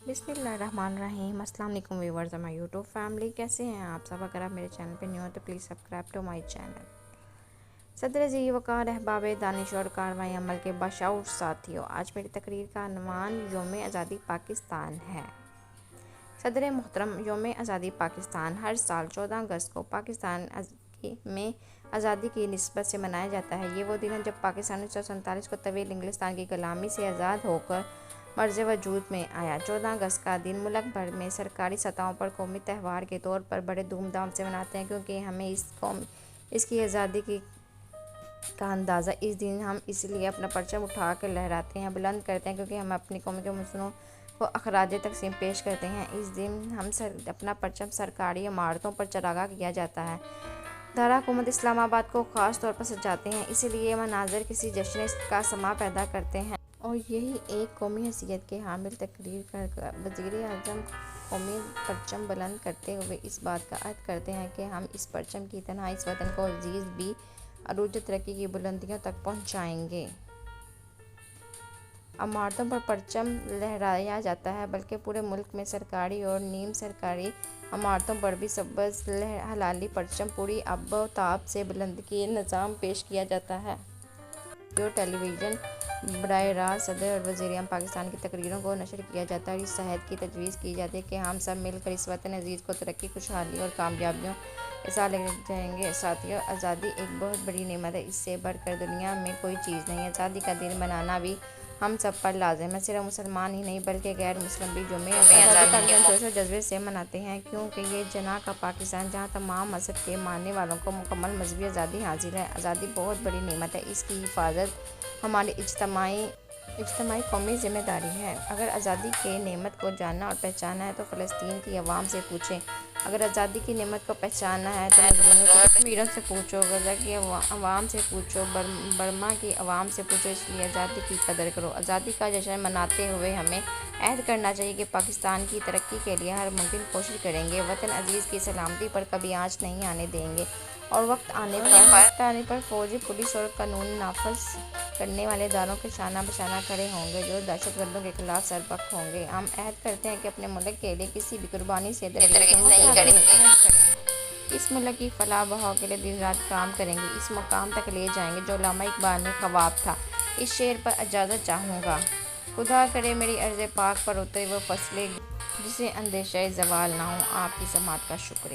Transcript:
بسم اللہ الرحمن الرحیم۔ السلام علیکم ویورز، ہمارے یوٹیوب فیملی کیسے ہیں آپ سب؟ اگر آپ میرے چینل پہ نیو ہو تو please subscribe to my channel. صدر ذی وقار، احباب دانش اور کارروائی عمل کے باشعور ساتھیوں، آج میری تقریر کا عنوان یوم آزادی پاکستان ہے۔ صدر محترم، یوم آزادی پاکستان ہر سال 14 اگست کو پاکستان میں آزادی کی نسبت سے منایا جاتا ہے۔ یہ وہ دن ہے جب پاکستان 1947 کو طویل انگلستان کی غلامی سے آزاد ہو کر مرز وجود میں آیا۔ 14 اگست کا دن ملک بھر میں سرکاری سطحوں پر قومی تہوار کے طور پر بڑے دھوم دھام سے مناتے ہیں، کیونکہ ہمیں اس کی آزادی کا اندازہ اس دن ہم اس لیے اپنا پرچم اٹھا کر لہراتے ہیں، بلند کرتے ہیں، کیونکہ ہم اپنی قوم کے مسلمانوں کو اخراج تقسیم پیش کرتے ہیں۔ اس دن ہم اپنا پرچم سرکاری عمارتوں پر چراغاں کیا جاتا ہے، دارالحکومت اسلام آباد کو خاص طور پر سجاتے ہیں۔ اس لیے یہ مناظر کسی جشن کا سماں پیدا کرتے ہیں۔ اور یہی ایک قومی حیثیت کے حامل تقریر کر وزیر اعظم قومی پرچم بلند کرتے ہوئے اس بات کا عہد کرتے ہیں کہ ہم اس پرچم کی طرح اس وطن کو مزید بھی عروج ترقی کی بلندیوں تک پہنچائیں گے۔ عمارتوں پر پرچم لہرایا جاتا ہے، بلکہ پورے ملک میں سرکاری اور نیم سرکاری عمارتوں پر بھی سبز ہلالی پرچم پوری آب و تاب سے بلند کا نظام پیش کیا جاتا ہے۔ ریڈیو ٹیلی ویژن براہ راست صدر اور وزیر اعظم پاکستان کی تقریروں کو نشر کیا جاتا ہے اور اس عہد کی تجویز کی جاتی ہے کہ ہم سب مل کر اس وطن عزیز کو ترقی، خوشحالی اور کامیابیوں کے ساتھ لے جائیں گے۔ ساتھیو، آزادی ایک بہت بڑی نعمت ہے، اس سے بڑھ کر دنیا میں کوئی چیز نہیں۔ آزادی کا دن منانا بھی ہم سب پر لازم ہے۔ صرف مسلمان ہی نہیں بلکہ غیر مسلم بھی یوم آزادی کا دن جوش و جذبے سے مناتے ہیں، کیونکہ یہ جناح کا پاکستان جہاں تمام مذہب کے ماننے والوں کو مکمل مذہبی آزادی حاصل ہے۔ آزادی بہت بڑی نعمت ہے، اس کی حفاظت ہماری اجتماعی قومی ذمہ داری ہے۔ اگر آزادی کی نعمت کو جاننا اور پہچاننا ہے تو فلسطین کی عوام سے پوچھیں، اگر آزادی کی نعمت کو پہچاننا ہے تو مظلوم کشمیریوں سے پوچھو، غزہ کی عوام سے پوچھو، برما کی عوام سے پوچھو۔ اس لیے آزادی کی قدر کرو۔ آزادی کا جشن مناتے ہوئے ہمیں عہد کرنا چاہیے کہ پاکستان کی ترقی کے لیے ہر ممکن کوشش کریں گے، وطن عزیز کی سلامتی پر کبھی آنچ نہیں آنے دیں گے، اور وقت آنے پر فوج، پولیس اور قانون نافذ کرنے والے اداروں کے شانہ بشانہ کھڑے ہوں گے جو دہشت گردوں کے خلاف سربلند ہوں گے۔ ہم عہد کرتے ہیں کہ اپنے ملک کے لیے کسی بھی قربانی سے درگزر نہیں کریں گے۔ اس ملک کی فلاح و بہبود کے لیے دن رات کام کریں گے، اس مقام تک لے جائیں گے جو علامہ اقبال نے خواب تھا۔ اس شعر پر اجازت چاہوں گا۔ خدا کرے میری ارض پاک پر اترے وہ فصل جسے اندیشہ زوال نہ ہو۔ آپ کی سماعت کا شکریہ۔